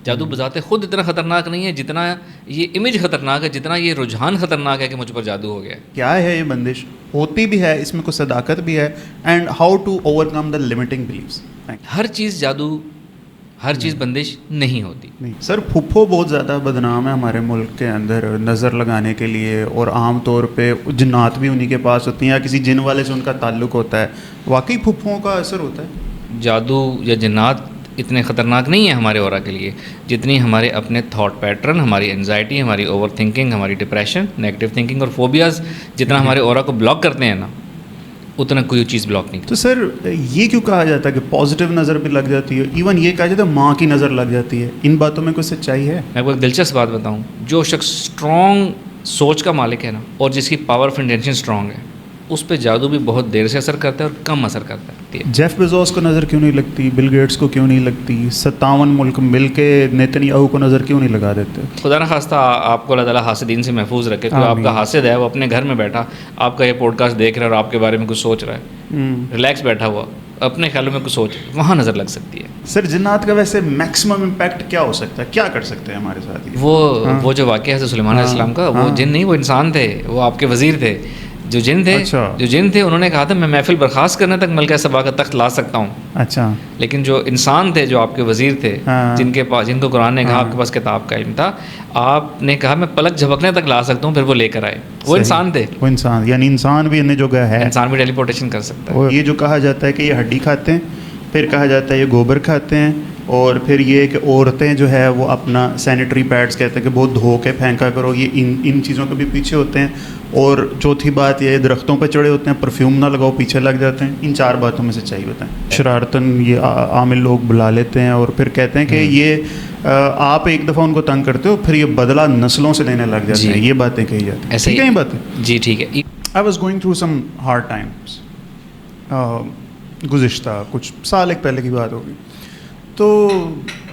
جادو بذات خود اتنا خطرناک نہیں ہے جتنا یہ امیج خطرناک ہے، جتنا یہ رجحان خطرناک ہے کہ مجھ پر جادو ہو گیا ہے. کیا ہے یہ بندش؟ ہوتی بھی ہے، اس میں کوئی صداقت بھی ہے، and how to overcome the limiting beliefs. ہر چیز جادو، ہر چیز بندش نہیں ہوتی. نہیں سر، پھپھو بہت زیادہ بدنام ہے ہمارے ملک کے اندر نظر لگانے کے لیے، اور عام طور پہ جنات بھی انہی کے پاس ہوتی ہیں یا کسی جن والے سے ان کا تعلق ہوتا ہے. واقعی پھپھوؤں کا اثر ہوتا ہے؟ جادو یا جنات اتنے خطرناک نہیں ہیں ہمارے اورا کے لیے جتنی ہمارے اپنے تھاٹ پیٹرن، ہماری انزائٹی، ہماری اوور تھنکنگ، ہماری ڈپریشن، نیگیٹو تھنکنگ اور فوبیاز جتنا ہمارے اورا کو بلاک کرتے ہیں نا، اتنا کوئی چیز بلاک نہیں کرتی. تو سر یہ کیوں کہا جاتا ہے کہ پازیٹیو نظر بھی لگ جاتی ہے؟ ایون یہ کہا جاتا ہے ماں کی نظر لگ جاتی ہے. ان باتوں میں کوئی سچائی ہے؟ میں آپ کو ایک دلچسپ بات بتاؤں، جو شخص اسٹرانگ سوچ کا مالک ہے نا، اور جس کی پاور آف انٹینشن اسٹرانگ ہے، اس پہ جادو بھی بہت دیر سے اثر کرتا ہے اور کم اثر کرتا ہے. جیف بیزوس کو نظر کیوں نہیں لگتی؟ بل گیٹس کو کیوں نہیں لگتی؟ 57 ملک مل کے نیتن یاہو کو نظر کیوں نہیں لگا دیتے؟ خدا نخواستہ آپ کو اللہ تعالیٰ حاسدین سے محفوظ رکھے. کوئی آپ کا حاسد ہے، وہ اپنے گھر میں بیٹھا آپ کا یہ پوڈ کاسٹ دیکھ رہا ہے اور آپ کے بارے میں کچھ سوچ رہا ہے، ریلیکس بیٹھا ہوا اپنے خیالوں میں کچھ سوچ، وہاں نظر لگ سکتی ہے. سر جنات کا ویسے میکسیمم امپیکٹ کیا ہو سکتا ہے؟ کیا کر سکتے ہیں ہمارے ساتھ؟ وہ جو واقعہ ہے سلیمان علیہ السلام کا، وہ جن نہیں، وہ انسان تھے، وہ آپ کے وزیر تے. جو جن تھے انہوں نے کہا تھا میں محفل برخاست کرنے تک ملکہ سبا کا تخت لا سکتا ہوں. اچھا. لیکن جو انسان تھے، جو آپ کے وزیر تھے، جن کو قرآن نے کہا آپ کے پاس کتاب کا علم تھا، آپ نے کہا میں پلک جھپکنے تک لا سکتا ہوں، پھر وہ لے کر آئے. وہ انسان تھے. وہ انسان، یعنی انسان بھی انہیں جو ہے، انسان بھی ٹیلی پورٹیشن کر سکتا ہے. یہ جو کہا جاتا ہے کہ یہ ہڈی کھاتے ہیں، پھر کہا جاتا ہے یہ گوبر کھاتے ہیں، اور پھر یہ کہ عورتیں جو ہے وہ اپنا سینیٹری پیڈز کہتے ہیں کہ بہت دھو کے پھینکا کرو، یہ ان چیزوں کے بھی پیچھے ہوتے ہیں. اور چوتھی بات یہ درختوں پہ چڑھے ہوتے ہیں، پرفیوم نہ لگاؤ، پیچھے لگ جاتے ہیں. ان 4 باتوں میں سے چاہیے بتائیں. شرارتاً یہ عامل لوگ بلا لیتے ہیں اور پھر کہتے ہیں کہ یہ آپ ایک دفعہ ان کو تنگ کرتے ہو، پھر یہ بدلہ نسلوں سے لینے لگ جاتے ہیں. یہ باتیں کہی جاتی ہیں. ٹھیک ہے یہ باتیں؟ جی ٹھیک ہے. I was going through some hard Times. گزشتہ کچھ سال ایک پہلے کی بات ہوگی. تو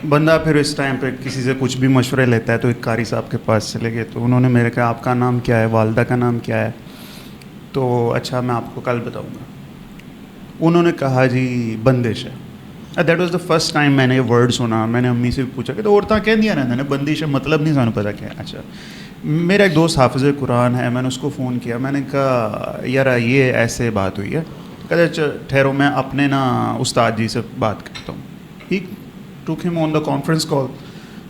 بندہ پھر اس ٹائم پہ کسی سے کچھ بھی مشورے لیتا ہے تو ایک قاری صاحب کے پاس چلے گئے. تو انہوں نے میرے کہا آپ کا نام کیا ہے، والدہ کا نام کیا ہے؟ تو اچھا میں آپ کو کل بتاؤں گا. انہوں نے کہا جی بندش ہے. That was the first time میں نے یہ ورڈ سنا. میں نے امی سے بھی پوچھا کہ تو عورتیں کہہ دیا رہتے ہیں بندش ہے، مطلب نہیں سانو پتا کیا. اچھا. میرا ایک دوست حافظ قرآن ہے، میں نے اس کو فون کیا. میں نے کہا یار یہ ایسے بات ہوئی ہے. کہتے ٹھہرو میں اپنے نا استاد جی سے بات کرتا ہوں. ہی ٹوک ہم آن دا کانفرنس کال.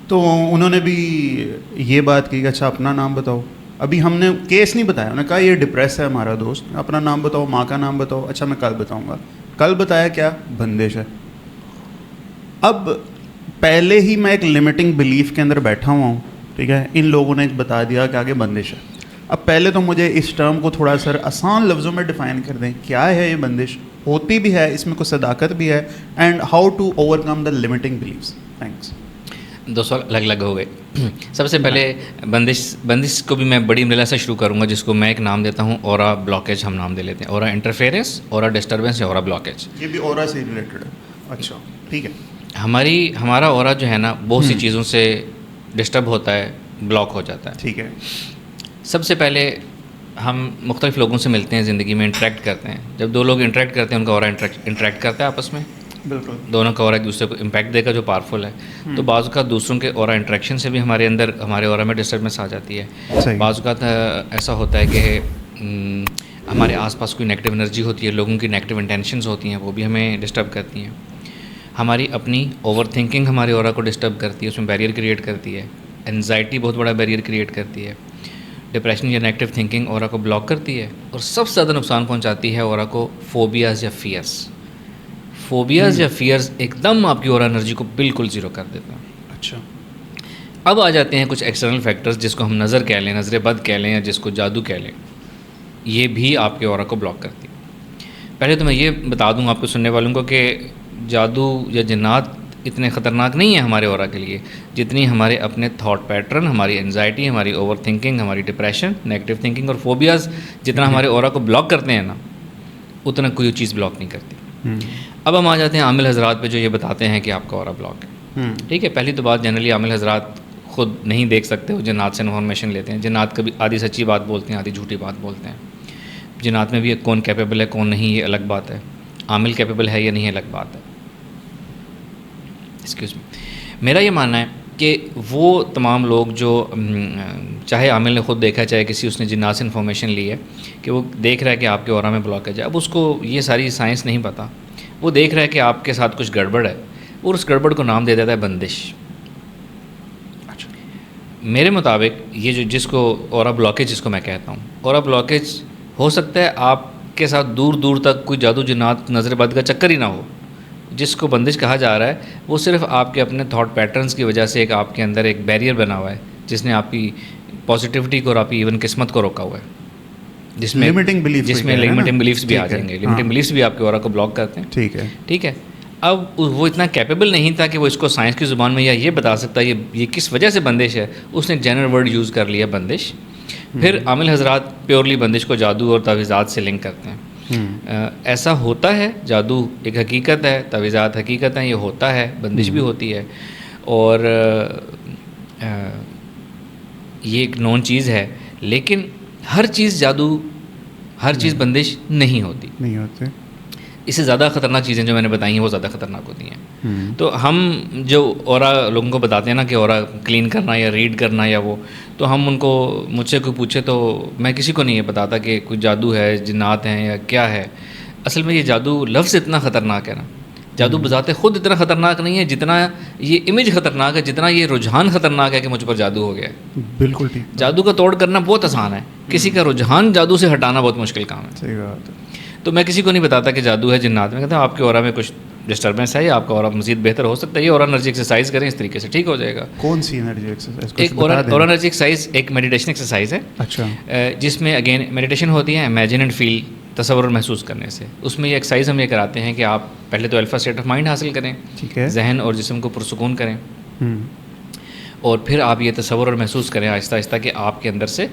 تو انہوں نے بھی یہ بات کی کہ اچھا اپنا نام بتاؤ. ابھی ہم نے کیس نہیں بتایا. انہوں نے کہا یہ ڈپریس ہے ہمارا دوست، اپنا نام بتاؤ، ماں کا نام بتاؤ. اچھا میں کل بتاؤں گا. کل بتایا کیا؟ بندش ہے. اب پہلے ہی میں ایک لمیٹنگ بلیف کے اندر بیٹھا ہوا ہوں. ٹھیک ہے، ان لوگوں نے بتا دیا کہ آگے بندش ہے. اب پہلے تو مجھے اس ٹرم کو تھوڑا سا آسان لفظوں میں ڈیفائن کر دیں. کیا ہے یہ بندش؟ ہوتی بھی ہے، اس میں کوئی صداقت بھی ہے، and how to overcome the limiting beliefs. Thanks. 2 سوال الگ الگ ہو گئے. سب سے پہلے بندش کو بھی میں بڑی امبریلا سے شروع کروں گا، جس کو میں ایک نام دیتا ہوں اورا بلاکیج. ہم نام دے لیتے ہیں اورا انٹرفیئرنس، اورا ڈسٹربنس یا اورا بلاکیج. یہ بھی اورا سے ریلیٹڈ ہے. اچھا ٹھیک ہے. ہمارا اورا جو ہے نا بہت سی چیزوں سے ڈسٹرب ہوتا ہے، بلاک ہو جاتا ہے. ٹھیک ہے. سب سے پہلے ہم مختلف لوگوں سے ملتے ہیں، زندگی میں انٹریکٹ کرتے ہیں. جب 2 لوگ انٹریکٹ کرتے ہیں ان کا اورا انٹریکٹ کرتا ہے آپس میں. بالکل. دونوں کا اورا ایک دوسرے کو امپیکٹ دے گا جو پاورفل ہے. تو بعض اوقات دوسروں کے اورا انٹریکشن سے بھی ہمارے اندر ہمارے اورا میں ڈسٹربنس آ جاتی ہے. بعض اوقات ایسا ہوتا ہے کہ ہمارے آس پاس کوئی نیگیٹو انرجی ہوتی ہے، لوگوں کی نیگیٹو انٹینشنز ہوتی ہیں، وہ بھی ہمیں ڈسٹرب کرتی ہیں. ہماری اپنی اوور تھنکنگ ہمارے اورا کو ڈسٹرب کرتی ہے، اس میں بیریئر کریٹ کرتی ہے. انزائٹی بہت بڑا بیریئر کریٹ کرتی ہے. ڈپریشن یا نیگیٹو تھنکنگ اورا کو بلاک کرتی ہے. اور سب سے زیادہ نقصان پہنچاتی ہے اورا کو فوبیاز یا فیئرز یا فیئرز ایک دم آپ کی اورا انرجی کو بالکل زیرو کر دیتے ہیں. اچھا. اب آ جاتے ہیں کچھ ایکسٹرنل فیکٹرز، جس کو ہم نظر کہہ لیں، نظر بد کہہ لیں، یا جس کو جادو کہہ لیں. یہ بھی آپ کے اورا کو بلاک کرتی ہے. پہلے تو میں یہ بتا دوں آپ کو سننے والوں کو کہ جادو یا جنات اتنے خطرناک نہیں ہیں ہمارے اورا کے لیے جتنی ہمارے اپنے تھاٹ پیٹرن، ہماری انزائٹی، ہماری اوور تھنکنگ، ہماری ڈپریشن، نیگیٹو تھنکنگ اور فوبیاز جتنا ہمارے اورا کو بلاک کرتے ہیں نا، اتنا کوئی چیز بلاک نہیں کرتی. اب ہم آ جاتے ہیں عامل حضرات پہ جو یہ بتاتے ہیں کہ آپ کا اورا بلاک ہے. ٹھیک ہے. پہلی تو بات جنرلی عامل حضرات خود نہیں دیکھ سکتے، وہ جنات سے انفارمیشن لیتے ہیں. جنات کبھی آدھی سچی بات بولتے ہیں، آدھی جھوٹی بات بولتے ہیں. جنات میں بھی کون کیپیبل ہے کون نہیں، یہ الگ بات ہے. عامل کیپیبل ہے یا نہیں الگ بات ہے. Excuse me. میرا یہ ماننا ہے کہ وہ تمام لوگ جو چاہے عامل نے خود دیکھا چاہے کسی اس نے جنات سے انفارمیشن لی ہے کہ وہ دیکھ رہا ہے کہ آپ کے اورا میں بلاکیج ہے. اب اس کو یہ ساری سائنس نہیں پتہ, وہ دیکھ رہا ہے کہ آپ کے ساتھ کچھ گڑبڑ ہے اور اس گڑبڑ کو نام دے دیتا ہے بندش. میرے مطابق یہ جو جس کو اورا بلاکیج جس کو میں کہتا ہوں, اورا بلاکیج ہو سکتا ہے آپ کے ساتھ دور دور تک کوئی جادو جنات نظر بد کا چکر ہی نہ ہو. جس کو بندش کہا جا رہا ہے وہ صرف آپ کے اپنے تھاٹ پیٹرنس کی وجہ سے ایک آپ کے اندر ایک بیریئر بنا ہوا ہے جس نے آپ کی پازیٹیوٹی کو اور آپ کی ایون قسمت کو روکا ہوا ہے, جس میں لمیٹنگ بلیفس بھی آ جائیں گے. لمیٹنگ بلیفس بھی آپ کے اورا کو بلاک کرتے ہیں. ٹھیک ہے. اب وہ اتنا کیپیبل نہیں تھا کہ وہ اس کو سائنس کی زبان میں یا یہ بتا سکتا یہ کس وجہ سے بندش ہے. اس نے ایک جنرل ورڈ یوز کر لیا بندش. پھر عامل حضرات پیورلی بندش کو جادو اور تعویذات سے لنک کرتے ہیں. ایسا ہوتا ہے, جادو ایک حقیقت ہے, تعویذات حقیقت ہیں, یہ ہوتا ہے, بندش بھی ہوتی ہے, اور یہ ایک نون چیز ہے. لیکن ہر چیز جادو, ہر چیز بندش نہیں ہوتی. اس سے زیادہ خطرناک چیزیں جو میں نے بتائی ہیں وہ زیادہ خطرناک ہوتی ہیں. تو ہم جو اورا لوگوں کو بتاتے ہیں نا کہ اورا کلین کرنا یا ریڈ کرنا یا وہ, تو ہم ان کو مجھ سے کوئی پوچھے تو میں کسی کو نہیں یہ بتاتا کہ کوئی جادو ہے, جنات ہیں یا کیا ہے. اصل میں یہ جادو لفظ اتنا خطرناک ہے نا, جادو بذات خود اتنا خطرناک نہیں ہے جتنا یہ امیج خطرناک ہے, جتنا یہ رجحان خطرناک ہے کہ مجھ پر جادو ہو گیا ہے. بالکل ٹھیک. جادو کا توڑ کرنا بہت آسان ہے, کسی کا رجحان جادو سے ہٹانا بہت مشکل کام ہے. صحیح بات ہے. تو میں کسی کو نہیں بتاتا کہ جادو ہے, جنات. میں کہتا ہوں آپ کے اورا میں کچھ ڈسٹربنس ہے یا آپ کا اورا مزید بہتر ہو سکتا ہے, یہ اورا انرجی ایکسرسائز کریں, اس طریقے سے ٹھیک ہو جائے گا. کون سی انرجی ایکسرسائز؟ ایک اورا انرجی ایکسرسائز ایک میڈیٹیشن ایکسرسائز ہے. اچھا. جس میں اگین میڈیٹیشن ہوتی ہے امیجن اینڈ فیل, تصور اور محسوس کرنے سے. اس میں یہ ایکسرسائز ہم یہ کراتے ہیں کہ آپ پہلے تو الفا اسٹیٹ آف مائنڈ حاصل کریں, ٹھیک ہے, ذہن اور جسم کو پرسکون کریں, اور پھر آپ یہ تصور اور محسوس کریں آہستہ آہستہ کہ آپ کے اندر سے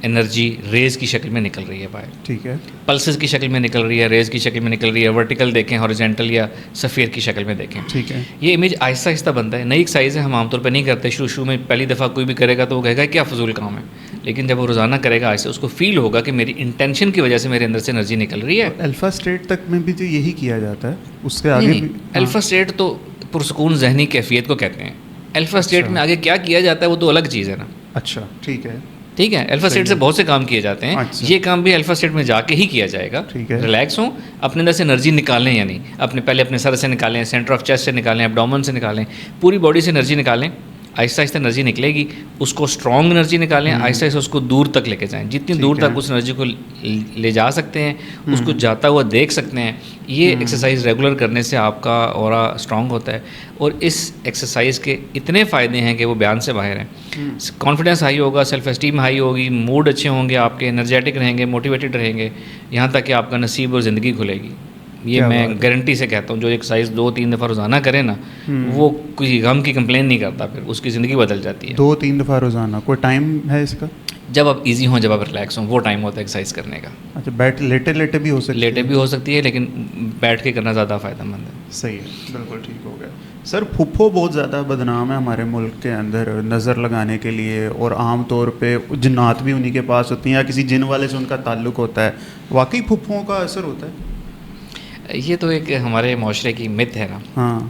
انرجی ریز کی شکل میں نکل رہی ہے باہر. ٹھیک ہے. پلسز کی شکل میں نکل رہی ہے, ریز کی شکل میں نکل رہی ہے, ورٹیکل دیکھیں, ہاریزونٹل یا سفیر کی شکل میں دیکھیں. ٹھیک ہے. یہ امیج آہستہ آہستہ بنتا ہے. نئی ایکسرسائز ہے, ہم عام طور پہ نہیں کرتے. شروع میں پہلی دفعہ کوئی بھی کرے گا تو وہ کہے گا کیا فضول کام ہے, لیکن جب وہ روزانہ کرے گا آہستہ اس کو فیل ہوگا کہ میری انٹینشن کی وجہ سے میرے اندر سے انرجی نکل رہی ہے. الفا اسٹیٹ تک میں بھی تو یہی کیا جاتا ہے, اس کے آگے بھی الفا اسٹیٹ تو پرسکون ذہنی کیفیت کو کہتے ہیں. الفا اسٹیٹ میں آگے کیا کیا جاتا ہے وہ تو الگ چیز ہے نا. اچھا ٹھیک ہے. ٹھیک ہے. الفا اسٹیٹ سے بہت سے کام کیے جاتے ہیں. یہ کام بھی الفا اسٹیٹ میں جا کے ہی کیا جائے گا. ریلیکس ہوں, اپنے اندر سے انرجی نکالیں, یعنی پہلے اپنے سر سے نکالیں, سینٹر آف چیسٹ سے نکالیں, ایبڈومن سے نکالیں, پوری باڈی سے انرجی نکالیں. آہستہ آہستہ انرجی نکلے گی, اس کو اسٹرانگ انرجی نکالیں, آہستہ آہستہ اس کو دور تک لے کے جائیں. جتنی دور تک اس انرجی کو لے جا سکتے ہیں, اس کو جاتا ہوا دیکھ سکتے ہیں. یہ ایکسرسائز ریگولر کرنے سے آپ کا اورا اسٹرانگ ہوتا ہے, اور اس ایکسرسائز کے اتنے فائدے ہیں کہ وہ بیان سے باہر ہیں. کانفیڈنس ہائی ہوگا, سیلف اسٹیم ہائی ہوگی, موڈ اچھے ہوں گے آپ کے, انرجیٹک رہیں گے, موٹیویٹڈ رہیں گے, یہاں تک کہ آپ کا نصیب اور زندگی کھلے گی. یہ میں گارنٹی سے کہتا ہوں, جو ایکسرسائز 2-3 دفعہ روزانہ کرے نا, وہ کوئی غم کی کمپلین نہیں کرتا, پھر اس کی زندگی بدل جاتی ہے. 2-3 دفعہ روزانہ کوئی ٹائم ہے اس کا؟ جب آپ ایزی ہوں, جب آپ ریلیکس ہوں, وہ ٹائم ہوتا ہے ایکسرسائز کرنے کا. اچھا, لیٹے بھی ہو سکتی ہے؟ لیٹے بھی ہو سکتی ہے, لیکن بیٹھ کے کرنا زیادہ فائدہ مند ہے. صحیح ہے, بالکل ٹھیک ہو گیا. سر پھپھو بہت زیادہ بدنام ہے ہمارے ملک کے اندر نظر لگانے کے لیے, اور عام طور پہ جنات بھی انہیں کے پاس ہوتی ہیں یا کسی جن والے سے ان کا تعلق ہوتا ہے. واقعی پھپھوؤں کا اثر ہوتا ہے؟ یہ تو ایک ہمارے معاشرے کی مت ہے نا. ہاں.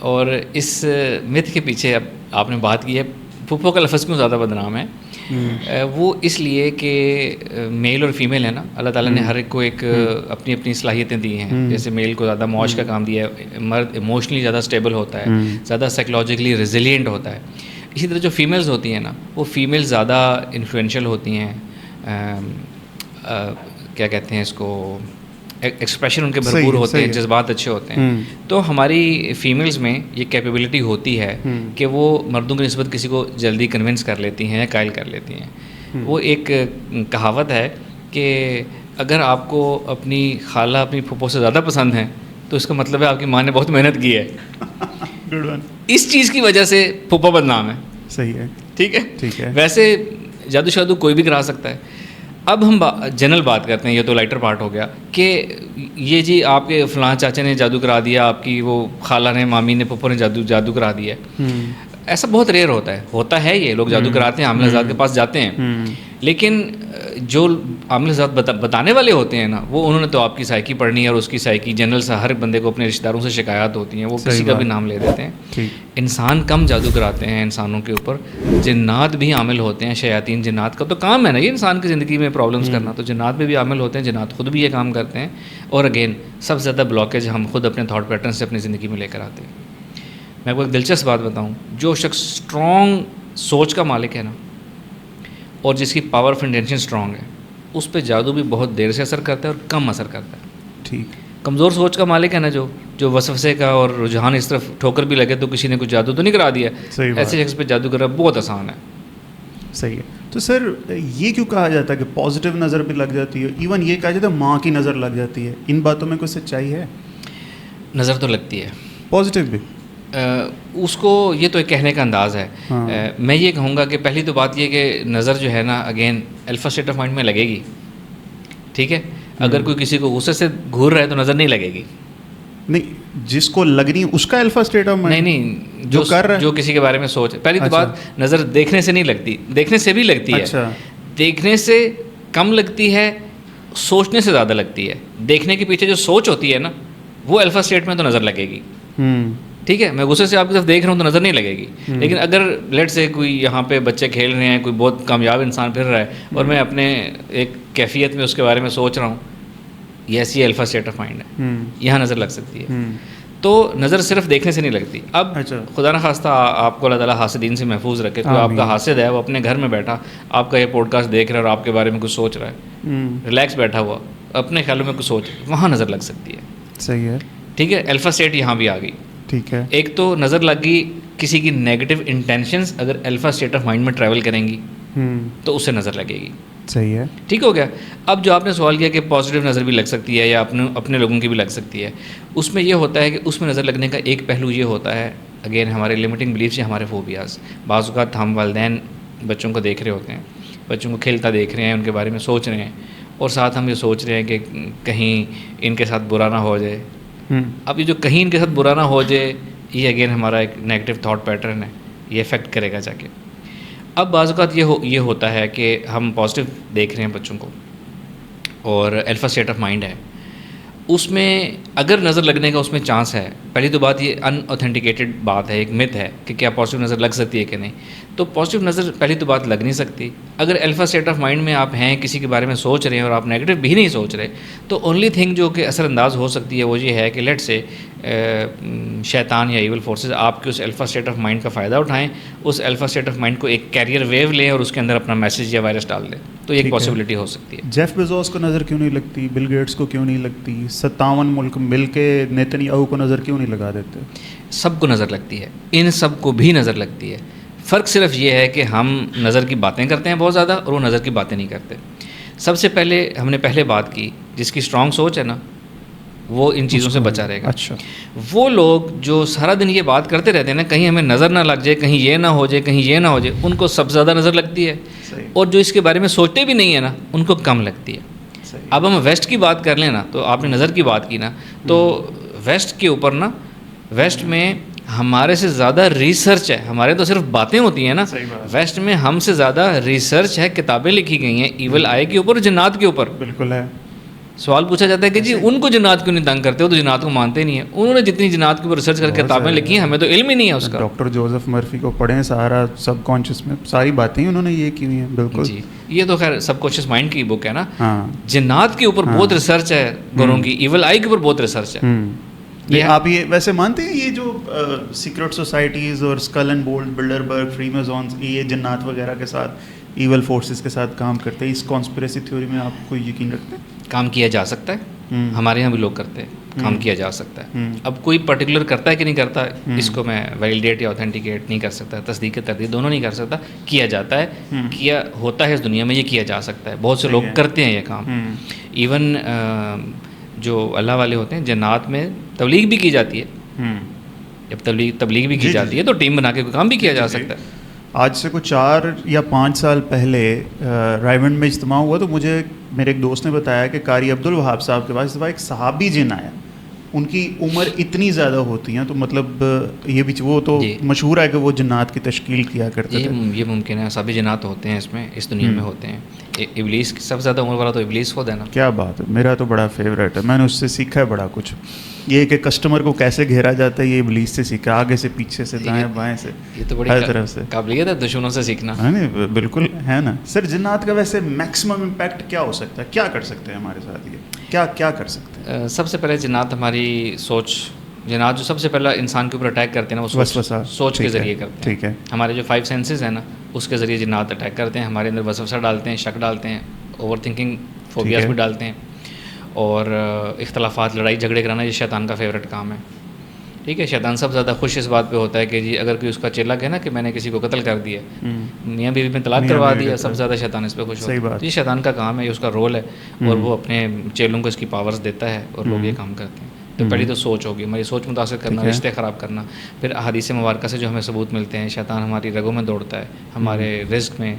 اور اس مت کے پیچھے اب آپ نے بات کی ہے, پھپھو کا لفظ کیوں زیادہ بدنام ہے, وہ اس لیے کہ میل اور فیمیل ہے نا, اللہ تعالیٰ نے ہر ایک کو ایک اپنی اپنی صلاحیتیں دی ہیں. جیسے میل کو زیادہ معاش کا کام دیا ہے, مرد ایموشنلی زیادہ اسٹیبل ہوتا ہے, زیادہ سائیکلوجیکلی ریزیلینٹ ہوتا ہے. اسی طرح جو فیمیلز ہوتی ہیں نا, وہ فیمیل زیادہ انفلوئنشیل ہوتی ہیں, کیا کہتے ہیں اس کو, ایکسپریشن ان کے بھرپور ہوتے ہیں, جذبات اچھے ہوتے ہیں. تو ہماری فیمیلز میں یہ کیپیبلٹی ہوتی ہے کہ وہ مردوں کی نسبت کسی کو جلدی کنونس کر لیتی ہیں یا قائل کر لیتی ہیں. وہ ایک کہاوت ہے کہ اگر آپ کو اپنی خالہ اپنی پھپھو سے زیادہ پسند ہیں تو اس کا مطلب ہے آپ کی ماں نے بہت محنت کی ہے. اس چیز کی وجہ سے پھپھو بدنام ہے. صحیح ہے, ٹھیک ہے. ٹھیک ہے. ویسے جادو شادو کوئی بھی کرا سکتا ہے. اب ہم جنرل بات کرتے ہیں, یہ تو لائٹر پارٹ ہو گیا کہ یہ جی آپ کے فلاں چاچا نے جادو کرا دیا, آپ کی وہ خالہ نے, مامی نے, پھپھو نے جادو کرا دیا. ایسا بہت ریئر ہوتا ہے یہ, لوگ جادو کراتے ہیں, عاملہ زاد کے پاس جاتے ہیں, لیکن جو عامل ذات بتانے والے ہوتے ہیں نا وہ انہوں نے تو آپ کی سائیکی پڑھنی ہے اور اس کی سائیکی جنرل سا ہر بندے کو اپنے رشتہ داروں سے شکایات ہوتی ہیں, وہ کسی کا بھی نام لے دیتے ہیں. انسان کم جادو کراتے ہیں انسانوں کے اوپر, جنات بھی عامل ہوتے ہیں, شیاطین جنات کا تو کام ہے نا یہ انسان کی زندگی میں پرابلمس کرنا, تو جنات میں بھی عامل ہوتے ہیں, جنات خود بھی یہ کام کرتے ہیں. اور اگین سب سے زیادہ بلاکیج ہم خود اپنے تھاٹ پیٹرن سے اپنی زندگی میں لے کر آتے ہیں. میں آپ کو ایک دلچسپ بات بتاؤں, جو شخص اسٹرانگ سوچ کا مالک ہے نا اور جس کی پاور آف انٹینشن اسٹرانگ ہے, اس پہ جادو بھی بہت دیر سے اثر کرتا ہے اور کم اثر کرتا ہے. ٹھیک. کمزور سوچ کا مالک ہے نا جو وسوسے کا اور رجحان اس طرف ٹھوکر بھی لگے تو کسی نے کچھ جادو تو نہیں کرا دیا, ایسے شخص پہ جادو کرنا بہت آسان ہے. صحیح ہے. تو سر یہ کیوں کہا جاتا ہے کہ پازیٹیو نظر بھی لگ جاتی ہے, ایون یہ کہا جاتا ہے ماں کی نظر لگ جاتی ہے, ان باتوں میں کوئی سچائی ہے؟ نظر تو لگتی ہے, پازیٹیو بھی. اس کو یہ تو ایک کہنے کا انداز ہے. میں یہ کہوں گا کہ پہلی تو بات یہ کہ نظر جو ہے نا again alpha state of mind میں لگے گی. ٹھیک ہے, اگر کوئی کسی کو غصے سے گھور رہا ہے تو نظر نہیں لگے گی. نہیں, جس کو لگنی اس کا الفا اسٹیٹ آف مائنڈ نہیں, جو کر رہا ہے, جو کسی کے بارے میں سوچ. پہلی تو بات نظر دیکھنے سے نہیں لگتی, دیکھنے سے بھی لگتی ہے, دیکھنے سے کم لگتی ہے, سوچنے سے زیادہ لگتی ہے. دیکھنے کے پیچھے جو سوچ ہوتی ہے نا وہ الفا اسٹیٹ میں تو نظر لگے گی. ٹھیک ہے, میں غصے سے آپ کی طرف دیکھ رہا ہوں تو نظر نہیں لگے گی. لیکن اگر لیٹ سے کوئی یہاں پہ بچے کھیل رہے ہیں, کوئی بہت کامیاب انسان پھر رہا ہے اور میں اپنے ایک کیفیت میں اس کے بارے میں سوچ رہا ہوں, یہ ایسی الفا اسٹیٹ آف مائنڈ ہے, یہاں نظر لگ سکتی ہے. تو نظر صرف دیکھنے سے نہیں لگتی. اب خدا نخواستہ آپ کو اللہ تعالیٰ حاسدین سے محفوظ رکھے. تو آپ کا حاسد ہے وہ اپنے گھر میں بیٹھا آپ کا یہ پوڈ کاسٹ دیکھ رہا ہے اور آپ کے بارے میں کچھ سوچ رہا ہے, ریلیکس بیٹھا ہوا اپنے خیالوں میں کچھ سوچ, وہاں نظر لگ سکتی ہے. صحیح ہے. ٹھیک ہے, الفا اسٹیٹ یہاں بھی آ گئی. ٹھیک ہے. ایک تو نظر لگ گئی کسی کی نیگیٹو انٹینشنس اگر الفا اسٹیٹ آف مائنڈ میں ٹریول کریں گی تو اس سے نظر لگے گی. صحیح ہے. ٹھیک ہو گیا. اب جو آپ نے سوال کیا کہ پازیٹیو نظر بھی لگ سکتی ہے یا اپنے لوگوں کی بھی لگ سکتی ہے, اس میں یہ ہوتا ہے کہ اس میں نظر لگنے کا ایک پہلو یہ ہوتا ہے اگین ہمارے لمیٹنگ بلیفس یا ہمارے فوبیاز. بعض اوقات ہم والدین بچوں کو دیکھ رہے ہوتے ہیں, بچوں کو کھیلتا دیکھ رہے ہیں, ان کے بارے میں سوچ رہے ہیں اور ساتھ ہم یہ سوچ رہے ہیں کہ کہیں ان کے ساتھ برا نہ ہو جائے. اب یہ جو کہیں ان کے ساتھ برا نہ ہو جائے یہ اگین ہمارا ایک نیگیٹو تھاٹ پیٹرن ہے, یہ افیکٹ کرے گا جا کے. اب بعض اوقات یہ ہوتا ہے کہ ہم پازیٹیو دیکھ رہے ہیں بچوں کو اور الفا اسٹیٹ آف مائنڈ ہے, اس میں اگر نظر لگنے کا اس میں چانس ہے. پہلی تو بات یہ ان اوتھینٹیکیٹڈ بات ہے, ایک مت ہے کہ کیا پازیٹیو نظر لگ سکتی ہے کہ نہیں. تو پازیٹیو نظر پہلی تو بات لگ نہیں سکتی. اگر الفا اسٹیٹ آف مائنڈ میں آپ ہیں, کسی کے بارے میں سوچ رہے ہیں اور آپ نیگیٹو بھی نہیں سوچ رہے, تو اونلی تھنگ جو کہ اثر انداز ہو سکتی ہے وہ یہ ہے کہ لیٹ سے شیطان یا ایول فورسز آپ کے اس الفا اسٹیٹ آف مائنڈ کا فائدہ اٹھائیں, اس الفا اسٹیٹ آف مائنڈ کو ایک کیریئر ویو لیں اور اس کے اندر اپنا میسیج یا وائرس ڈال دیں. تو یہ ایک پاسبلٹی ہو سکتی ہے. جیف بیزوس کو نظر کیوں نہیں لگتی, بل گیٹس کو کیوں نہیں لگتی, 57 ملک مل کے نیتن یاہو کو نظر کیوں نہیں لگا دیتے؟ سب کو نظر لگتی ہے, ان سب کو بھی نظر لگتی ہے. فرق صرف یہ ہے کہ ہم نظر کی باتیں کرتے ہیں بہت زیادہ اور وہ نظر کی باتیں نہیں کرتے. سب سے پہلے ہم نے پہلے بات کی جس کی اسٹرانگ سوچ ہے نا وہ ان چیزوں سے بچا رہے گا. اچھا, وہ لوگ جو سارا دن یہ بات کرتے رہتے ہیں نا کہیں ہمیں نظر نہ لگ جائے, کہیں یہ نہ ہو جائے, کہیں یہ نہ ہو جائے, ان کو سب سے زیادہ نظر لگتی ہے. اور جو اس کے بارے میں سوچتے بھی نہیں ہیں نا ان کو کم لگتی ہے. اب ہم ویسٹ کی بات کر لیں نا, تو آپ نے نظر کی بات کی نا, تو ویسٹ کے اوپر نا, ویسٹ میں ہمارے سے زیادہ ریسرچ ہے. ہمارے تو صرف باتیں ہوتی ہیں نا, ویسٹ میں ہم سے زیادہ ریسرچ ہے, کتابیں لکھی گئی ہیں ایول آئی کے اوپر, جنات کے اوپر. بالکل ہے. سوال پوچھا جاتا ہے کہ جی ان کو جنات کیوں نہیں تنگ کرتے ہو, تو جنات کو مانتے نہیں ہیں. انہوں نے جتنی جنات کے اوپر ریسرچ کر کے کتابیں لکھی ہیں ہمیں تو علم ہی نہیں ہے اس کا. ڈاکٹر جوزف مرفی کو پڑھیں, سارا سب کانشیس میں ساری باتیں انہوں نے یہ کی ہوئی ہیں. بالکل جی, یہ تو خیر سب کانشیس مائنڈ کی بک ہے نا. جنات کے اوپر بہت ریسرچ ہے گوروں کی, ایول آئی کے اوپر بہت ریسرچ ہے. آپ یہ ویسے مانتے ہیں یہ جو سیکرٹ سوسائٹیز اور اسکل اینڈ بولڈ, بلڈربرگ, فری میزونز, یہ جنات وغیرہ کے ساتھ, ایول فورسز کے ساتھ کام کرتے ہیں, اس کانسپریسی تھیوری میں آپ کو یقین رکھتے ہیں؟ کام کیا جا سکتا ہے, ہمارے یہاں بھی لوگ کرتے ہیں, کام کیا جا سکتا ہے. اب کوئی پرٹیکولر کرتا ہے کہ نہیں کرتا, اس کو میں ویلیڈیٹ یا اوتھینٹیکیٹ نہیں کر سکتا, تصدیق تردید دونوں نہیں کر سکتا. کیا جاتا ہے, کیا ہوتا ہے اس دنیا میں, یہ کیا جا سکتا ہے. بہت سے لوگ کرتے ہیں یہ کام. ایون جو اللہ والے ہوتے ہیں جنات میں تبلیغ بھی کی جاتی ہے. جب تبلیغ بھی کی جاتی ہے تو ٹیم بنا کے کام بھی کیا جا سکتا ہے. آج سے کوئی 4 یا 5 سال پہلے رائیونڈ میں اجتماع ہوا تو مجھے میرے ایک دوست نے بتایا کہ قاری عبد الوہاب صاحب کے پاس اس دفعہ ایک صحابی جن آیا. ان کی عمر اتنی زیادہ ہوتی ہیں تو مطلب یہ بھی وہ تو مشہور ہے کہ وہ جنات کی تشکیل کیا کرتے تھے. یہ ممکن ہے, سبھی جنات ہوتے ہیں اس میں, اس دنیا میں ہوتے ہیں. ابلیس سب سے زیادہ عمر والا تو ابلیس خود ہے نا. کیا بات ہے, میرا تو بڑا فیوریٹ ہے, میں نے اس سے سیکھا ہے بڑا کچھ. یہ کہ کسٹمر کو کیسے گھیرا جاتا ہے یہ ابلیس سے سیکھا, آگے سے پیچھے سے دائیں بائیں سے, یہ تو بڑی ہر طرف سے قابلیت ہے دشمنوں سے سیکھنا. ہے نا, بالکل ہے نا. سر جنات کا ویسے میکسیمم امپیکٹ کیا ہو سکتا ہے, کیا کر سکتے ہیں ہمارے ساتھ, یہ کیا کر سکتے ہیں؟ سب سے پہلے جنات ہماری سوچ, جنات جو سب سے پہلا انسان کے اوپر اٹیک کرتے ہیں نا وہ سوچ کے ذریعے کرتے ہیں. ٹھیک ہے, ہمارے جو 5 سینسز ہیں نا اس کے ذریعے جنات اٹیک کرتے ہیں, ہمارے اندر وسوسہ ڈالتے ہیں, شک ڈالتے ہیں, اوور تھنکنگ فوبیاز بھی ڈالتے ہیں, اور اختلافات, لڑائی جھگڑے کرانا یہ شیطان کا فیوریٹ کام ہے. ٹھیک ہے, شیطان سب سے زیادہ خوش اس بات پہ ہوتا ہے کہ جی اگر کوئی اس کا چیلا کہے نا کہ میں نے کسی کو قتل کر دیا, میاں بیوی میں طلاق کروا دیا, سب سے زیادہ شیطان اس پہ خوش ہوتا ہے. یہ شیطان کا کام ہے, یہ اس کا رول ہے, اور وہ اپنے چیلوں کو اس کی پاورز دیتا ہے اور لوگ یہ کام کرتے ہیں. تو پہلی تو سوچ ہوگی, ہماری سوچ متاثر کرنا, رشتے خراب کرنا. پھر احادیث مبارکہ سے جو ہمیں ثبوت ملتے ہیں, شیطان ہماری رگوں میں دوڑتا ہے, ہمارے رزق میں,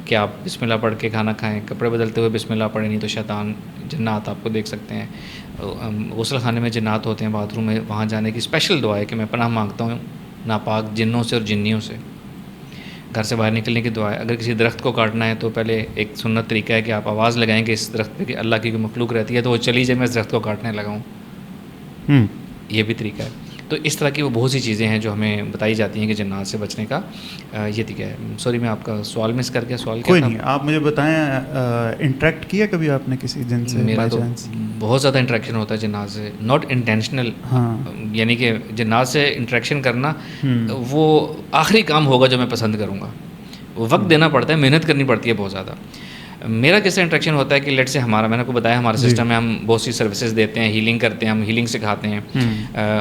کہ آپ بسم اللہ پڑھ کے کھانا کھائیں, کپڑے بدلتے ہوئے بسم اللہ پڑھیں, نہیں تو شیطان جنات آپ کو دیکھ سکتے ہیں. غسل خانے میں جنات ہوتے ہیں, باتھ روم میں, وہاں جانے کی اسپیشل دعا ہے کہ میں پناہ مانگتا ہوں ناپاک جنوں سے اور جنیوں سے. گھر سے باہر نکلنے کی دعا ہے. اگر کسی درخت کو کاٹنا ہے تو پہلے ایک سنت طریقہ ہے کہ آپ آواز لگائیں کہ اس درخت پہ کہ اللہ کی کوئی مخلوق رہتی ہے تو وہ چلی جائے, میں اس درخت کو کاٹنے لگا ہوں. یہ بھی طریقہ ہے. تو اس طرح کی وہ بہت سی چیزیں ہیں جو ہمیں بتائی جاتی ہیں کہ جنات سے بچنے کا یہ طریقہ ہے. سوری میں آپ کا سوال مس کر کے, سوال کوئی نہیں, آپ مجھے بتائیں انٹریکٹ کیا کبھی آپ نے کسی جن سے؟ میرا تو بہت زیادہ انٹریکشن ہوتا ہے جنات سے, ناٹ انٹینشنل. یعنی کہ جنات سے انٹریکشن کرنا وہ آخری کام ہوگا جو میں پسند کروں گا. وقت دینا پڑتا ہے, محنت کرنی پڑتی ہے بہت زیادہ. میرا کس سے انٹریکشن ہوتا ہے کہ لیٹ سے ہمارا, میں نے آپ کو بتایا ہمارا سسٹم میں ہم بہت سی سروسز دیتے ہیں, ہیلنگ کرتے ہیں, ہم ہیلنگ سکھاتے ہیں,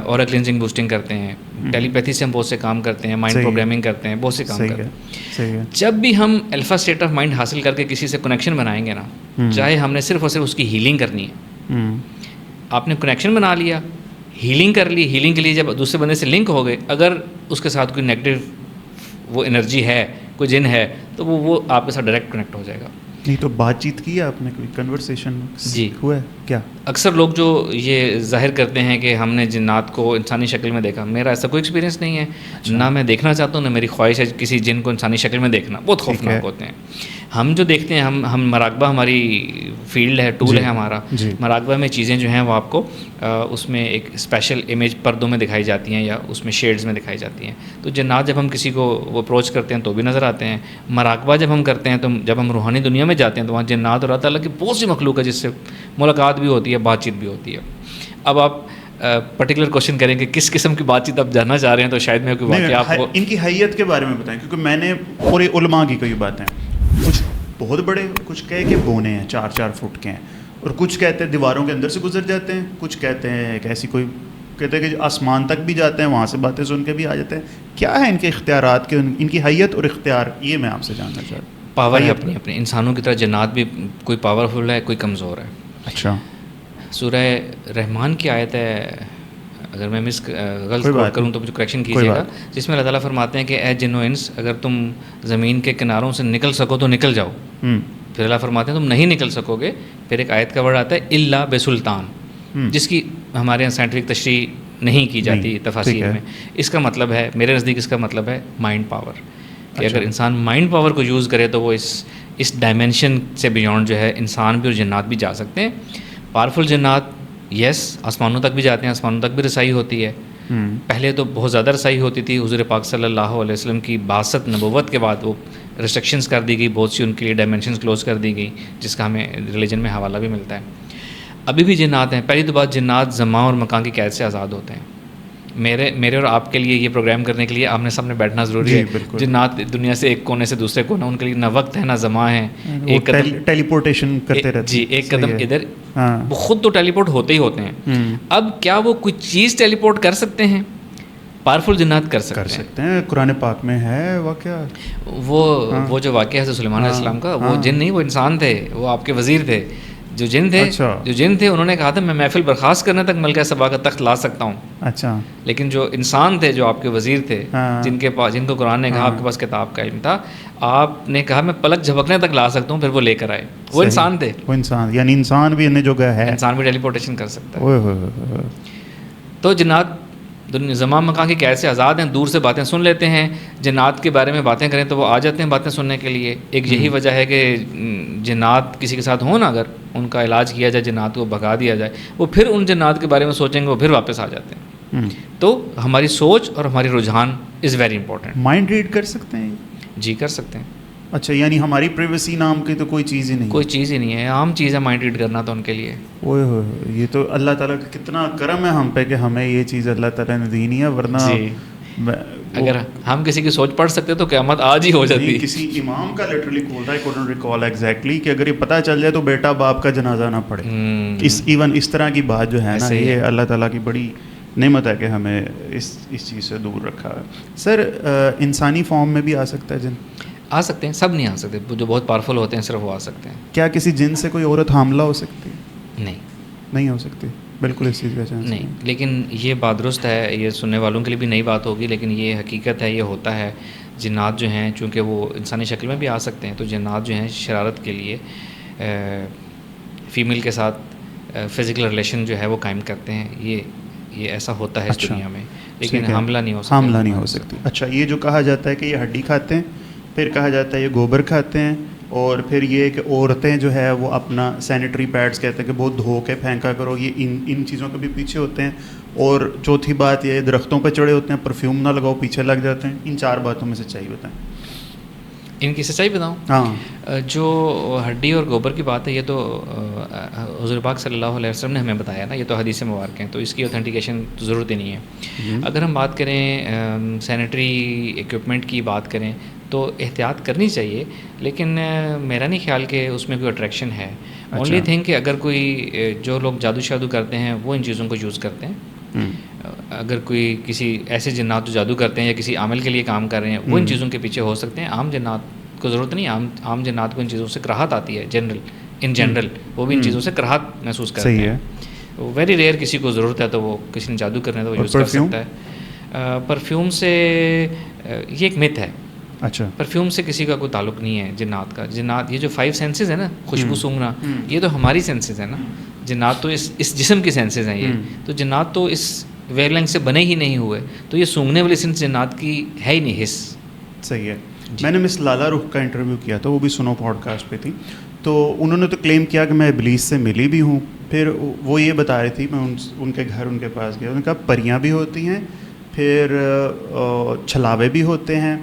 اورا کلینزنگ بوسٹنگ کرتے ہیں, ٹیلی پیتھی سے ہم بہت سے کام کرتے ہیں, مائنڈ پروگرامنگ کرتے ہیں, بہت سے کام کرتے ہیں. جب بھی ہم الفا اسٹیٹ آف مائنڈ حاصل کر کے کسی سے کنیکشن بنائیں گے نا, چاہے ہم نے صرف اور صرف اس کی ہیلنگ کرنی ہے, آپ نے کنیکشن بنا لیا, ہیلنگ کر لی, ہیلنگ کے لیے جب دوسرے بندے سے لنک ہو گئے, اگر اس کے ساتھ کوئی نیگیٹو وہ انرجی ہے, کوئی جن ہے, تو وہ آپ کے ساتھ ڈائریکٹ کنیکٹ ہو جائے گا. نہیں تو بات چیت کی ہے آپ نے, کوئی کنورسیشن جی ہوا ہے کیا؟ اکثر لوگ جو یہ ظاہر کرتے ہیں کہ ہم نے جنات کو انسانی شکل میں دیکھا, میرا ایسا کوئی ایکسپیرینس نہیں ہے. نہ میں دیکھنا چاہتا ہوں, نہ میری خواہش ہے کسی جن کو انسانی شکل میں دیکھنا, بہت خوفناک ہوتے ہیں. ہم جو دیکھتے ہیں, ہم مراقبہ ہماری فیلڈ ہے, ٹول ہے ہمارا. مراقبہ میں چیزیں جو ہیں وہ آپ کو اس میں ایک اسپیشل امیج پردوں میں دکھائی جاتی ہیں یا اس میں شیڈز میں دکھائی جاتی ہیں. تو جنات جب ہم کسی کو وہ اپروچ کرتے ہیں تو بھی نظر آتے ہیں. مراقبہ جب ہم کرتے ہیں, تو جب ہم روحانی دنیا میں جاتے ہیں تو وہاں جنات اور اللہ تعالیٰ کی بہت سی مخلوق ہے جس سے ملاقات بھی ہوتی ہے, بات چیت بھی ہوتی ہے. اب آپ پرٹیکولر کوشچن کریں کہ کس قسم کی بات چیت آپ جاننا چاہ رہے ہیں, تو شاید میں کوئی واقعہ آپ کو ان کی حیت کے بارے میں بتائیں, کیونکہ میں نے پورے علماء کی کئی باتیں, کچھ بہت بڑے, کچھ کہے کہ بونے ہیں 4-4 فٹ کے ہیں, اور کچھ کہتے ہیں دیواروں کے اندر سے گزر جاتے ہیں, کچھ کہتے ہیں کہ ایسی کوئی کہتے ہیں کہ آسمان تک بھی جاتے ہیں, وہاں سے باتیں سن کے بھی آ جاتے ہیں. کیا ہے ان کے اختیارات کے, ان کی حیت اور اختیار, یہ میں آپ سے جاننا چاہتا ہوں. پاور ہے اپنی اپنی, انسانوں کی طرح جنات بھی کوئی پاورفل ہے, کوئی کمزور ہے. اچھا, سورہ رحمان کی آیت ہے, اگر میں غلط کروں تو مجھے کریکشن کیجیے گا, جس میں اللہ تعالیٰ فرماتے ہیں کہ اے جن و انس, اگر تم زمین کے کناروں سے نکل سکو تو نکل جاؤ. پھر اللہ فرماتے ہیں تم نہیں نکل سکو گے. پھر ایک آیت کا ورڈ آتا ہے الا بسلطان, جس کی ہمارے یہاں سائنٹیفک تشریح نہیں کی جاتی تفاسیر میں. اس کا مطلب ہے, میرے نزدیک اس کا مطلب ہے مائنڈ پاور, کہ اگر انسان مائنڈ پاور کو یوز کرے تو وہ اس ڈائمینشن سے بیونڈ جو ہے انسان بھی اور جنات بھی جا سکتے ہیں. پاورفل جنات یس آسمانوں تک بھی جاتے ہیں, آسمانوں تک بھی رسائی ہوتی ہے. پہلے تو بہت زیادہ رسائی ہوتی تھی, حضور پاک صلی اللہ علیہ وسلم کی بعثت نبوت کے بعد وہ ریسٹرکشنز کر دی گئی, بہت سی ان کے لیے ڈائمینشنز کلوز کر دی گئی, جس کا ہمیں ریلیجن میں حوالہ بھی ملتا ہے. ابھی بھی جنات ہیں. پہلی تو بات, جنات زمان اور مکان کی قید سے آزاد ہوتے ہیں. میرے اور آپ کے لیے یہ پروگرام کرنے کے لیے آمنے سامنے بیٹھنا ضروری ہے. جنات دنیا سے ایک کونے سے دوسرے کونے, ان کے لیے نہ وقت ہے نہ زمان ہے. ایک قدم ٹیلی پورٹیشن کرتے رہتے ہیں. جی, ایک قدم ادھر, وہ خود تو ٹیلی پورٹ ہوتے ہی ہوتے ہیں. اب کیا وہ کوئی چیز ٹیلی پورٹ کر سکتے ہیں؟ پاورفل جنات کر سکتے ہیں. قرآن پاک میں ہے واقعہ, وہ جو واقعہ ہے سلیمان علیہ السلام کا, وہ جن نہیں, وہ انسان تھے, وہ آپ کے وزیر تھے. جو جن تھے انہوں نے کہا تھا میں محفل برخاست کرنے تک ملکہ سبا کا تخت لا سکتا ہوں. اچھا. لیکن جو انسان تھے, جو آپ کے وزیر تھے, جن کو قرآن نے کہا آپ کے پاس کتاب کا علم تھا, آپ نے کہا میں پلک جھپکنے تک لا سکتا ہوں, پھر وہ لے کر آئے. وہ انسان تھے. وہ انسان, یعنی انسان بھی انہیں جو ہے, انسان بھی ٹیلی پورٹیشن کر سکتا ہے. تو جنات زمان مکان کی قید سے آزاد ہیں, دور سے باتیں سن لیتے ہیں. جنات کے بارے میں باتیں کریں تو وہ آ جاتے ہیں باتیں سننے کے لیے. ایک یہی وجہ ہے کہ جنات کسی کے ساتھ ہوں نا, اگر ان کا علاج کیا جائے, جنات کو بھگا دیا جائے, وہ پھر ان جنات کے بارے میں سوچیں گے, وہ پھر واپس آ جاتے ہیں. تو ہماری سوچ اور ہماری رجحان is very important. Mind read کر سکتے ہیں؟ جی کر سکتے ہیں. اچھا, یعنی ہماری پریویسی نام کی تو کوئی چیز ہی نہیں؟ کوئی چیز ہی نہیں ہے, عام چیز ہے مائنڈ ریڈ کرنا تو ان کے لیے. اوئے ہوئے, یہ تو اللہ تعالیٰ کا کتنا کرم ہے ہم پہ کہ ہمیں یہ چیز اللہ تعالیٰ نے دی نہیں ہے, ورنہ اگر ہم کسی کی سوچ پڑھ سکتے تو قیامت آج ہی ہو جاتی. کسی امام کا لٹرلی کھول رہا ہے, couldn't recall exactly, کہ اگر یہ پتہ چل جائے تو بیٹا باپ کا جنازہ نہ پڑھے. ایون اس طرح کی بات جو ہے نا, یہ اللہ تعالیٰ کی بڑی نعمت ہے کہ ہمیں اس چیز سے دور رکھا ہے. سر, انسانی فارم میں بھی آ سکتا ہے جن؟ آ سکتے ہیں, سب نہیں آ سکتے. جو بہت پاورفل ہوتے ہیں صرف وہ آ سکتے ہیں. کیا کسی جن سے کوئی عورت حاملہ ہو سکتی ہے؟ نہیں ہو سکتی, بالکل اس چیز کا چانس نہیں. لیکن یہ بات درست ہے, یہ سننے والوں کے لیے بھی نئی بات ہوگی, لیکن یہ حقیقت ہے, یہ ہوتا ہے. جنات جو ہیں چونکہ وہ انسانی شکل میں بھی آ سکتے ہیں, تو جنات جو ہیں شرارت کے لیے فیمیل کے ساتھ فزیکل ریلیشن جو ہے وہ قائم کرتے ہیں. یہ ایسا ہوتا ہے اس دنیا میں, لیکن حاملہ نہیں ہو سکتی. اچھا, یہ جو کہا جاتا ہے کہ یہ ہڈی کھاتے ہیں, پھر کہا جاتا ہے یہ گوبر کھاتے ہیں, اور پھر یہ کہ عورتیں جو ہے وہ اپنا سینیٹری پیڈز کہتے ہیں کہ بہت دھو کے پھینکا کرو, یہ ان چیزوں کے بھی پیچھے ہوتے ہیں. اور چوتھی بات یہ, درختوں پہ چڑھے ہوتے ہیں, پرفیوم نہ لگاؤ, پیچھے لگ جاتے ہیں. ان 4 باتوں میں سچائی بتائیں. ان کی سچائی بتاؤں؟ ہاں, جو ہڈی اور گوبر کی بات ہے, یہ تو حضور پاک صلی اللہ علیہ وسلم نے ہمیں بتایا نا, یہ تو حدیث مبارک ہیں, تو اس کی اوتھینٹیکیشن ضرورت ہی نہیں ہے. اگر ہم بات کریں سینیٹری ایکوپمنٹ کی بات کریں تو احتیاط کرنی چاہیے, لیکن میرا نہیں خیال کہ اس میں کوئی اٹریکشن ہے. اونلی تھنگ کہ اگر کوئی, جو لوگ جادو شادو کرتے ہیں وہ ان چیزوں کو یوز کرتے ہیں. اگر کوئی کسی ایسے جنات جو جادو کرتے ہیں یا کسی عمل کے لیے کام کر رہے ہیں, وہ ان چیزوں کے پیچھے ہو سکتے ہیں. عام جنات کو ضرورت نہیں. عام جنات کو ان چیزوں سے کراہت آتی ہے, ان جنرل وہ بھی ان چیزوں سے کراہت محسوس کرتے ہیں. ویری ریئر کسی کو ضرورت ہے تو وہ کسی نے جادو کرنا ہے تو وہ یوز کر سکتا ہے. پرفیوم سے یہ ایک مت ہے. اچھا, پرفیوم سے کسی کا کوئی تعلق نہیں ہے جنات کا. جنات یہ جو 5 سینسز ہیں نا, خوشبو سونگنا, یہ تو ہماری سینسز ہیں نا. جنات تو اس جسم کی سینسز ہیں یہ, تو جنات تو اس ویو لینتھ سے بنے ہی نہیں ہوئے, تو یہ سونگنے والی سینس جنات کی ہے ہی نہیں, حص. صحیح ہے. میں نے مس لالا رخ کا انٹرویو کیا تھا, وہ بھی سنو پوڈ کاسٹ پہ تھی, تو انہوں نے تو کلیم کیا کہ میں ابلیس سے ملی بھی ہوں. پھر وہ یہ بتا رہی تھی, میں ان کے گھر ان کے پاس گیا, انہوں نے کہا پریاں بھی ہوتی ہیں, پھر چھلاوے بھی ہوتے ہیں,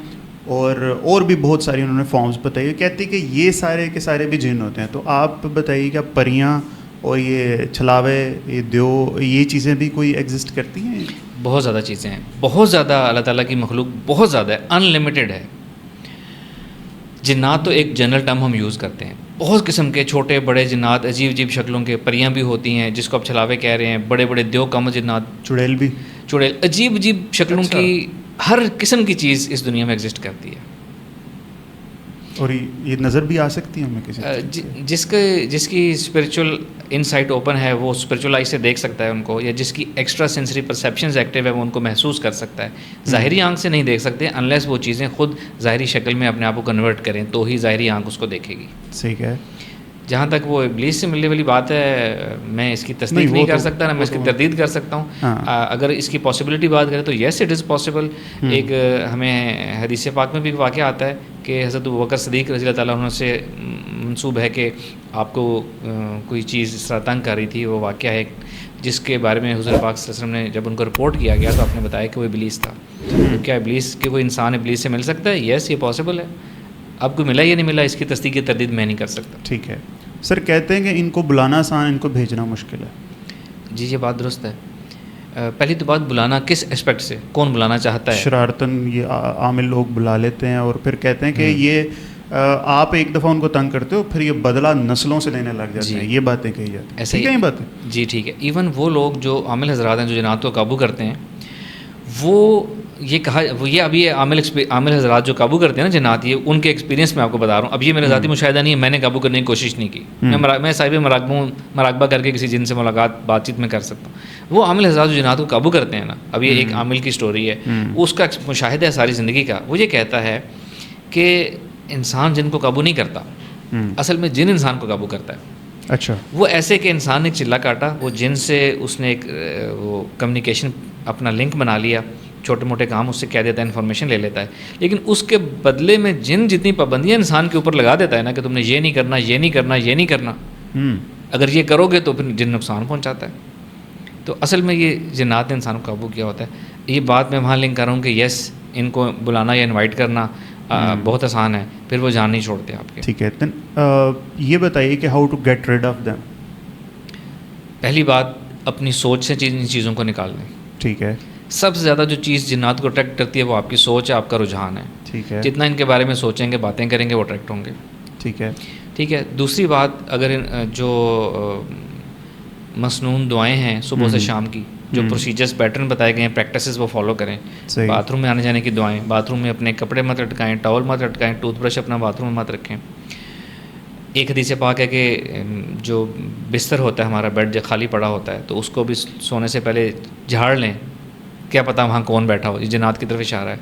اور بھی بہت ساری انہوں نے فارمز بتائی. کہتی کہ یہ سارے کے سارے بھی جن ہوتے ہیں. تو آپ بتائیے کہ پریاں اور یہ چھلاوے, یہ دیو, یہ چیزیں بھی کوئی ایگزسٹ کرتی ہیں؟ بہت زیادہ چیزیں ہیں, بہت زیادہ. اللہ تعالیٰ کی مخلوق بہت زیادہ ہے, ان لمیٹیڈ ہے. جنات تو ایک جنرل ٹرم ہم یوز کرتے ہیں, بہت قسم کے چھوٹے بڑے جنات, عجیب عجیب شکلوں کے. پریاں بھی ہوتی ہیں جس کو آپ چھلاوے کہہ رہے ہیں, بڑے بڑے دیو کم جنات, چڑیل بھی, چڑیل, عجیب عجیب شکلوں کی ہر قسم کی چیز اس دنیا میں ایگزسٹ کرتی ہے. اور یہ نظر بھی آ سکتی ہے ہمیں کسی جس کی اسپریچول انسائٹ اوپن ہے, وہ اسپریچول آئی سے دیکھ سکتا ہے ان کو, یا جس کی ایکسٹرا سینسری پرسیپشنز ایکٹیو ہے وہ ان کو محسوس کر سکتا ہے. ظاہری آنکھ سے نہیں دیکھ سکتے انلیس وہ چیزیں خود ظاہری شکل میں اپنے آپ کو کنورٹ کریں, تو ہی ظاہری آنکھ اس کو دیکھے گی. صحیح ہے. جہاں تک وہ ابلیس سے ملنے والی بات ہے, میں اس کی تصدیق نہیں کر سکتا, نہ میں اس کی تردید کر سکتا ہوں. اگر اس کی پاسبلٹی بات کریں تو یس اٹ از پاسبل. ایک ہمیں حدیث پاک میں بھی واقعہ آتا ہے کہ حضرت ابوبکر صدیق رضی اللہ تعالیٰ عنہ سے منسوب ہے کہ آپ کو کوئی چیز اس طرح تنگ کر رہی تھی. وہ واقعہ ہے جس کے بارے میں حضور پاک صلی اللہ علیہ وسلم نے جب ان کو رپورٹ کیا گیا تو آپ نے بتایا کہ وہ ابلیس تھا. کیا ابلیس کہ کوئی انسان ابلیس سے مل سکتا ہے؟ یس, یہ پاسبل ہے. اب کو ملا یا نہیں ملا, اس کی تصدیق تردید میں نہیں کر سکتا. ٹھیک ہے. سر, کہتے ہیں کہ ان کو بلانا آسان, ان کو بھیجنا مشکل ہے. جی, یہ بات درست ہے. پہلی تو بات, بلانا کس اسپیکٹ سے, کون بلانا چاہتا ہے؟ شرارتاً یہ عامل لوگ بلا لیتے ہیں, اور پھر کہتے ہیں کہ یہ آپ ایک دفعہ ان کو تنگ کرتے ہو, پھر یہ بدلہ نسلوں سے لینے لگ جاتے ہیں. یہ باتیں کہی جاتی ہیں. ایسے ہی باتیں. جی ٹھیک ہے. ایون وہ لوگ جو عامل حضرات ہیں جو جنات کو قابو کرتے ہیں, وہ یہ کہا یہ ابھی یہ عامل حضرات جو قابو کرتے ہیں نا جنات، یہ ان کے ایکسپیرینس میں آپ کو بتا رہا ہوں. اب یہ میرا ذاتی مشاہدہ نہیں ہے، میں نے قابو کرنے کی کوشش نہیں کی. میں صاحب مراقبہ کر کے کسی جن سے بات چیت میں کر سکتا ہوں. وہ عامل حضرات جو جنات کو قابو کرتے ہیں نا، اب یہ ایک عامل کی سٹوری ہے، اس کا مشاہدہ ہے ساری زندگی کا. وہ یہ کہتا ہے کہ انسان جن کو قابو نہیں کرتا، اصل میں جن انسان کو قابو کرتا ہے. اچھا. وہ ایسے کہ انسان نے ایک چلا کاٹا، وہ جن سے اس نے ایک وہ کمیونیکیشن اپنا لنک بنا لیا، چھوٹے موٹے کام اس سے کہہ دیتا ہے، انفارمیشن لے لیتا ہے، لیکن اس کے بدلے میں جن جتنی پابندیاں انسان کے اوپر لگا دیتا ہے نا کہ تم نے یہ نہیں کرنا، یہ نہیں کرنا، یہ نہیں کرنا، اگر یہ کرو گے تو پھر جن نقصان پہنچاتا ہے. تو اصل میں یہ جنات نے انسان کو قابو کیا ہوتا ہے. یہ بات میں وہاں لنک کر رہا ہوں کہ یس، ان کو بلانا یا انوائٹ کرنا بہت آسان ہے، پھر وہ جان نہیں چھوڑتے آپ کے. ٹھیک ہے. یہ بتائیے کہ how to get rid of them. پہلی بات، اپنی سوچ سے ان چیزوں کو نکال دیں. ٹھیک ہے. سب سے زیادہ جو چیز جنات کو اٹریکٹ کرتی ہے وہ آپ کی سوچ ہے، آپ کا رجحان ہے. ٹھیک ہے. جتنا ان کے بارے میں سوچیں گے، باتیں کریں گے، وہ اٹریکٹ ہوں گے. ٹھیک ہے. ٹھیک ہے. دوسری بات، اگر جو مسنون دعائیں ہیں صبح سے شام کی، جو پروسیجرز پیٹرن بتائے گئے ہیں، پریکٹسز وہ فالو کریں. باتھ روم میں آنے جانے کی دعائیں، باتھ روم میں اپنے کپڑے مت لٹکائیں، ٹاول مت لٹکائیں، ٹوتھ برش اپنا باتھ روم میں مت رکھیں. ایک حدیث پاک ہے کہ جو بستر ہوتا ہے ہمارا، بیڈ جو خالی پڑا ہوتا ہے، تو اس کو بھی سونے سے پہلے جھاڑ لیں، کیا پتہ وہاں کون بیٹھا ہو. یہ جنات کی طرف اشارہ ہے.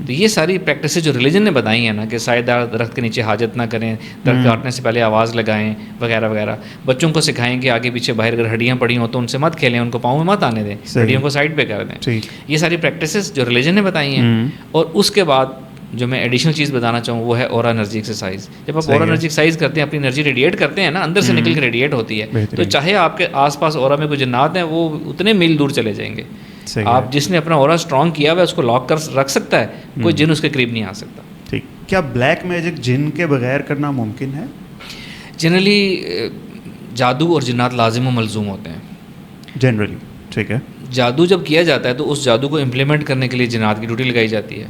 تو یہ ساری پریکٹسز جو ریلیجن نے بتائی ہیں نا، کہ سائے دار درخت کے نیچے حاجت نہ کریں، درخت کاٹنے سے پہلے آواز لگائیں، وغیرہ وغیرہ. بچوں کو سکھائیں کہ آگے پیچھے باہر اگر ہڈیاں پڑی ہوں تو ان سے مت کھیلیں، ان کو پاؤں میں مت آنے دیں، ہڈیوں کو سائڈ پہ کر دیں. یہ ساری پریکٹسز جو ریلیجن نے بتائی ہیں. اور اس کے بعد جو میں ایڈیشنل چیز بتانا چاہوں وہ ہے اورا انرجی ایکسرسائز. جب آپ اورا انرجی ایکسرسائز کرتے ہیں، اپنی انرجی ریڈیٹ کرتے ہیں نا، اندر سے نکل کے ریڈیٹ ہوتی ہے، تو چاہے آپ کے آس پاس اورا میں کوئی جنات ہیں، وہ اتنے میل دور چلے جائیں گے. آپ جس نے اپنا اورا اسٹرانگ کیا ہوا ہے اس کو لاک کر رکھ سکتا ہے، کوئی جن اس کے قریب نہیں آ سکتا. ٹھیک. کیا بلیک میجک جن کے بغیر کرنا ممکن ہے؟ جنرلی جادو اور جنات لازم و ملزوم ہوتے ہیں. جنرلی. ٹھیک ہے. جادو جب کیا جاتا ہے تو اس جادو کو امپلیمنٹ کرنے کے لیے جنات کی ڈیوٹی لگائی جاتی ہے.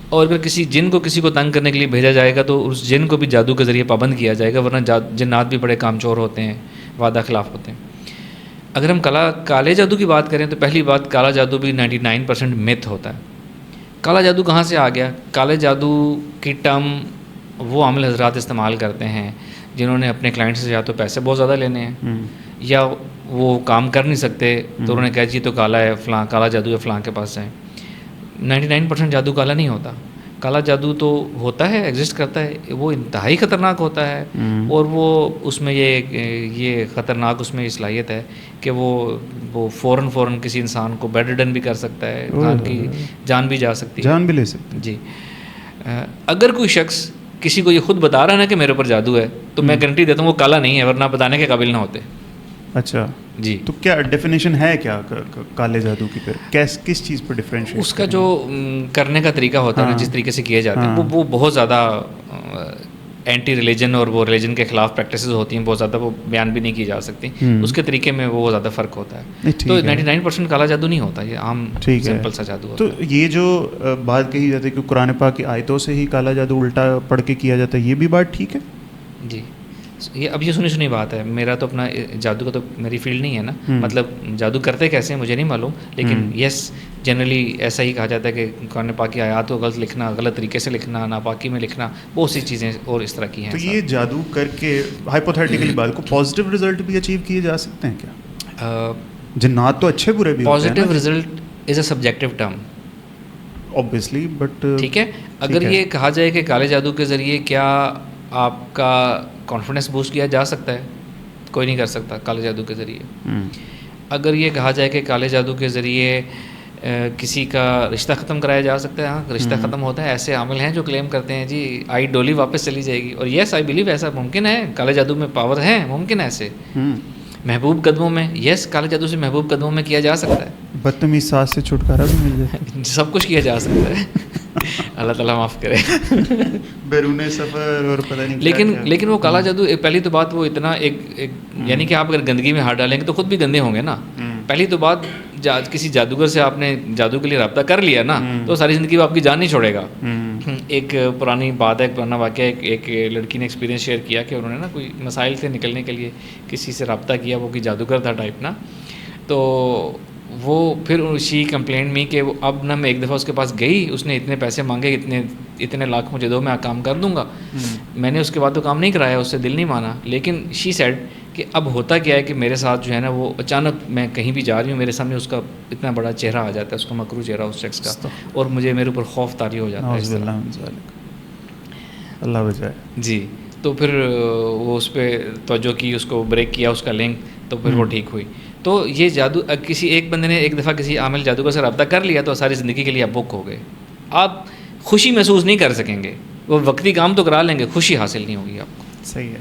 اور اگر کسی جن کو کسی کو تنگ کرنے کے لیے بھیجا جائے گا تو اس جن کو بھی جادو کے ذریعے پابند کیا جائے گا، ورنہ جنات بھی بڑے کام چور ہوتے ہیں، وعدہ خلاف ہوتے ہیں. اگر ہم کالے جادو کی بات کریں تو پہلی بات، کالا جادو بھی 99% متھ ہوتا ہے. کالا جادو کہاں سے آ گیا؟ کالے جادو کی ٹرم وہ عامل حضرات استعمال کرتے ہیں جنہوں نے اپنے کلائنٹ سے یا تو پیسے بہت زیادہ لینے ہیں، یا وہ کام کر نہیں سکتے تو انہوں نے کہا جی تو کالا ہے، فلاں کالا جادو ہے، فلاں کے پاس جائیں. 99% جادو کالا نہیں ہوتا. کالا جادو تو ہوتا ہے، ایگزسٹ کرتا ہے، وہ انتہائی خطرناک ہوتا ہے. اور وہ اس میں یہ خطرناک اس میں صلاحیت ہے کہ وہ فوراً کسی انسان کو بیڈ ریڈن بھی کر سکتا ہے، انسان کی جان بھی جا سکتی ہے، جان بھی لے سکتی ہے. جی. اگر کوئی شخص کسی کو یہ خود بتا رہا ہے نا کہ میرے اوپر جادو ہے، تو میں گارنٹی دیتا ہوں وہ کالا نہیں ہے، ورنہ بتانے کے قابل نہ ہوتے. اچھا جی. تو کیا ڈیفینیشن ہے کیا کالے جادو کی؟ پھر کس چیز پر ڈفرینشیٹ؟ اس کا جو کرنے کا طریقہ ہوتا ہے نا، جس طریقے سے کیے جاتے ہیں، وہ بہت زیادہ اینٹی ریلیجن اور وہ ریلیجن کے خلاف پریکٹسز ہوتی ہیں، بہت زیادہ وہ بیان بھی نہیں کی جا سکتی. اس کے طریقے میں وہ زیادہ فرق ہوتا ہے. تو 99% کالا جادو نہیں ہوتا، یہ عام سمپل سا جادو ہوتا ہے. تو یہ جو بات کہی جاتی ہے کہ قرآن پاک کی آیتوں سے ہی کالا جادو الٹا پڑھ کے کیا جاتا ہے، یہ بھی بات ٹھیک ہے؟ جی. یہ سنی بات ہے. میرا تو اپنا جادو کا تو میری فیلڈ نہیں ہے نا، مطلب جادو کرتے کیسے ہیں مجھے نہیں معلوم، لیکن یس جنرلی ایسا ہی کہا جاتا ہے کہ قرآن پاک کی آیات کو غلط لکھنا، غلط طریقے سے لکھنا، ناپاکی میں لکھنا، بہت سی چیزیں اور اس طرح کی ہیں. تو یہ جادو کر کے ہائپوتھیٹیکلی بات کو پازیٹیو رزلٹ بھی اچیو کیے جا سکتے ہیں کیا؟ جنات تو اچھے برے بھی ہوتے ہیں. Positive result is a subjective term obviously but ٹھیک ہے. اگر یہ کہا جائے کہ کالے جادو کے ذریعے کیا آپ کا کانفیڈنس بوسٹ کیا جا سکتا ہے، کوئی نہیں کر سکتا کالے جادو کے ذریعے. اگر یہ کہا جائے کہ کالے جادو کے ذریعے کسی کا رشتہ ختم کرایا جا سکتا ہے، ہاں رشتہ ختم ہوتا ہے. ایسے عامل ہیں جو کلیم کرتے ہیں جی آئی ڈولی واپس چلی جائے گی، اور یس آئی بلیو ایسا ممکن ہے. کالے جادو میں پاور ہے، ممکن ہے ایسے. محبوب قدموں میں، یس کالے جادو سے محبوب قدموں میں کیا جا سکتا ہے. بدتمیز ساس سے چھٹکارا بھی مل جائے، سب کچھ کیا جا سکتا ہے. اللہ تعالیٰ معاف کرے. بیرون سفر اور پتہ نہیں. لیکن وہ کالا جادو، پہلی تو بات وہ اتنا ایک یعنی کہ آپ اگر گندگی میں ہاتھ ڈالیں گے تو خود بھی گندے ہوں گے نا. پہلی تو بات کسی جادوگر سے آپ نے جادو کے لیے رابطہ کر لیا نا تو ساری زندگی وہ آپ کی جان نہیں چھوڑے گا. ایک پرانی بات ہے، ایک پرانا واقعہ، ایک لڑکی نے ایکسپیرینس شیئر کیا کہ انہوں نے نا کوئی مسائل سے نکلنے کے لیے کسی سے رابطہ کیا، وہ کہ جادوگر تھا ٹائپ نا. تو وہ پھر شی کمپلینٹ می کہ وہ اب نہ میں ایک دفعہ اس کے پاس گئی, اس نے اتنے پیسے مانگے, اتنے لاکھ مجھے دو, میں کام کر دوں گا. میں نے اس کے بعد تو کام نہیں کرایا, اس سے دل نہیں مانا. لیکن شی سیڈ کہ اب ہوتا کیا ہے کہ میرے ساتھ جو ہے نا وہ اچانک میں کہیں بھی جا رہی ہوں, میرے سامنے اس کا اتنا بڑا چہرہ آ جاتا ہے, اس کا مکروہ چہرہ اس شخص کا, اور مجھے میرے اوپر خوف طاری ہو جاتا ہے. اللہ بچائے. جی, تو پھر وہ اس پہ توجہ کی, اس کو بریک کیا اس کا لنک, تو پھر وہ ٹھیک ہوئی. تو یہ جادو کسی ایک بندے نے ایک دفعہ کسی عامل جادوگر سے رابطہ کر لیا تو ساری زندگی کے لیے آپ بک ہو گئے. آپ خوشی محسوس نہیں کر سکیں گے, وہ وقتی کام تو کرا لیں گے, خوشی حاصل نہیں ہوگی آپ کو. صحیح ہے.